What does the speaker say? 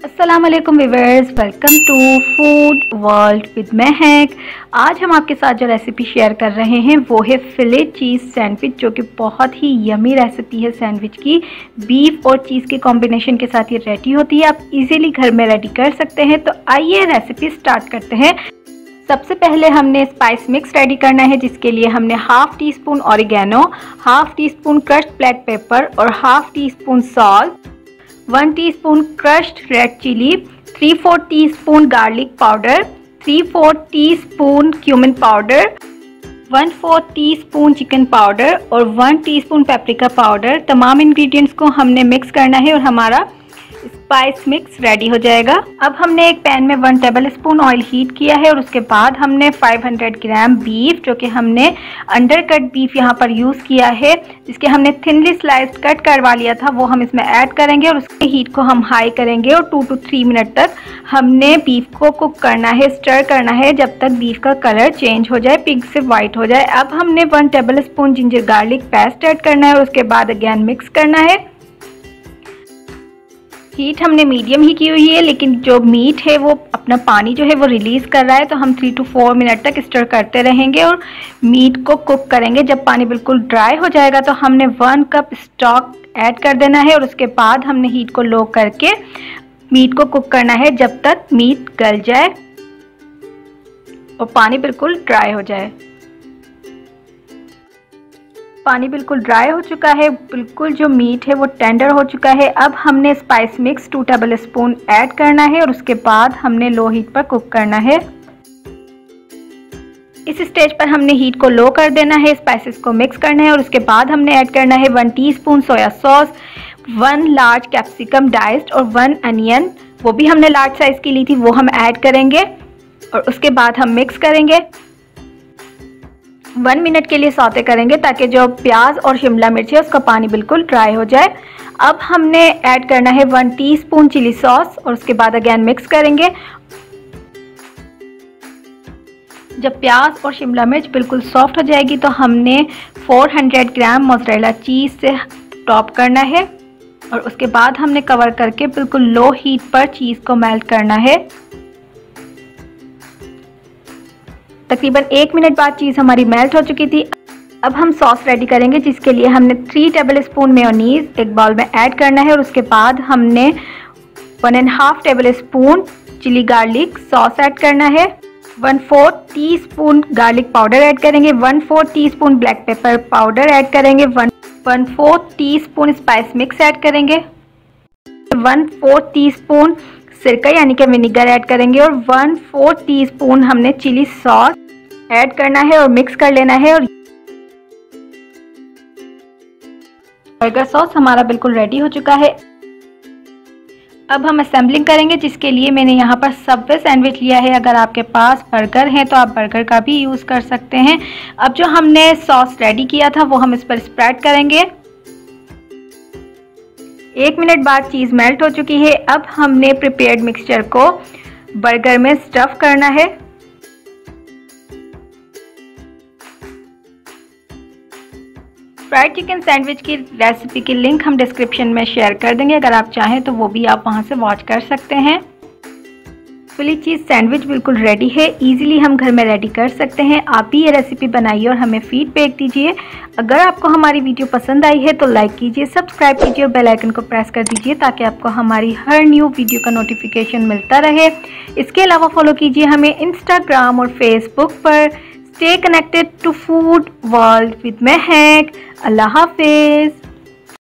अस्सलाम वालेकुम viewers, welcome to food world with Mahak. आज हम आपके साथ जो रेसिपी शेयर कर रहे हैं वो है फिले चीज़ सैंडविच, जो कि बहुत ही यमी रेसिपी है सैंडविच की। बीफ और चीज़ के कॉम्बिनेशन के साथ ये रेडी होती है, आप इजीली घर में रेडी कर सकते हैं। तो आइए रेसिपी स्टार्ट करते हैं। सबसे पहले हमने स्पाइस मिक्स रेडी करना है, जिसके लिए हमने half teaspoon oregano, half teaspoon crushed black pepper और half teaspoon salt, 1 teaspoon crushed red chilli, 3/4 teaspoon garlic powder, 3/4 teaspoon cumin powder, 1/4 teaspoon chicken powder और 1 टीस्पून पेपरिका पाउडर। तमाम ingredients को हमने mix करना है और हमारा spice mix ready हो जाएगा। अब हमने एक पैन में 1 टेबल स्पून ऑयल हीट किया है और उसके बाद हमने 500 ग्राम बीफ, जो कि हमने अंडर कट बीफ यहाँ पर यूज़ किया है, जिसके हमने थिनली स्लाइस्ड कट करवा लिया था, वो हम इसमें ऐड करेंगे और उसके हीट को हम हाई करेंगे और 2 to 3 मिनट तक हमने बीफ को कुक करना है, स्टर करना है जब तक बीफ का कलर चेंज हो जाए, पिंक से वाइट हो जाए। अब हमने 1 table spoon ginger garlic paste add करना है और उसके बाद अगेन मिक्स करना है। हीट हमने मीडियम ही की हुई है, लेकिन जो मीट है वो अपना पानी जो है वो रिलीज़ कर रहा है, तो हम 3 to 4 मिनट तक स्टर करते रहेंगे और मीट को कुक करेंगे। जब पानी बिल्कुल ड्राई हो जाएगा तो हमने 1 कप स्टॉक ऐड कर देना है और उसके बाद हमने हीट को लो करके मीट को कुक करना है जब तक मीट गल जाए और पानी बिल्कुल ड्राई हो जाए। पानी बिल्कुल ड्राई हो चुका है, बिल्कुल जो मीट है वो टेंडर हो चुका है। अब हमने spice mix 2 table spoon add करना है और उसके बाद हमने लो हीट पर कुक करना है। इस स्टेज पर हमने हीट को लो कर देना है, स्पाइसेस को मिक्स करना है और उसके बाद हमने ऐड करना है 1 teaspoon soya sauce, 1 large capsicum diced और 1 अनियन, वो भी हमने लार्ज साइज की ली थी, वो हम ऐड करेंगे और उसके बाद हम मिक्स करेंगे। 1 मिनट के लिए सौते करेंगे ताकि जो प्याज और शिमला मिर्च है उसका पानी बिल्कुल ड्राई हो जाए। अब हमने ऐड करना है 1 टीस्पून चिली सॉस और उसके बाद अगेन मिक्स करेंगे। जब प्याज और शिमला मिर्च बिल्कुल सॉफ्ट हो जाएगी तो हमने 400 ग्राम मोज़रेला चीज़ से टॉप करना है और उसके बाद हमने कवर करके बिल्कुल लो हीट पर चीज़ को मेल्ट करना है। तकरीबन 1 मिनट बाद चीज़ हमारी मेल्ट हो चुकी थी। अब हम सॉस रेडी करेंगे, जिसके लिए हमने 3 टेबल स्पून मेयोनीज एक बाउल में ऐड करना है और उसके बाद हमने 1.5 tablespoon chilli garlic sauce add करना है, 1/4 टीस्पून गार्लिक पाउडर ऐड करेंगे, 1/4 teaspoon black pepper powder add करेंगे, 1/4 टीस्पून स्पाइस मिक्स ऐड करेंगे, 1/4 टीस्पून सिरका यानी कि विनेगर ऐड करेंगे और 1/4 टीस्पून हमने चिली सॉस ऐड करना है और मिक्स कर लेना है। और बर्गर सॉस हमारा बिल्कुल रेडी हो चुका है। अब हम असेंबलिंग करेंगे, जिसके लिए मैंने यहाँ पर सबवे सैंडविच लिया है। अगर आपके पास बर्गर है तो आप बर्गर का भी यूज़ कर सकते हैं। अब जो हमने सॉस रेडी किया था वो हम इस पर स्प्रेड करेंगे। 1 मिनट बाद चीज़ मेल्ट हो चुकी है। अब हमने प्रिपेयर्ड मिक्सचर को बर्गर में स्टफ़ करना है। फ्राइड चिकन सैंडविच की रेसिपी की लिंक हम डिस्क्रिप्शन में शेयर कर देंगे, अगर आप चाहें तो वो भी आप वहां से वॉच कर सकते हैं। फिली चीज़ सैंडविच बिल्कुल रेडी है, इजीली हम घर में रेडी कर सकते हैं। आप भी ये रेसिपी बनाइए और हमें फीडबैक दीजिए। अगर आपको हमारी वीडियो पसंद आई है तो लाइक कीजिए, सब्सक्राइब कीजिए और बेल आइकन को प्रेस कर दीजिए ताकि आपको हमारी हर न्यू वीडियो का नोटिफिकेशन मिलता रहे। इसके अलावा फॉलो कीजिए हमें इंस्टाग्राम और फेसबुक पर। Stay connected to food world with Mahak. अल्लाह हाफिज़।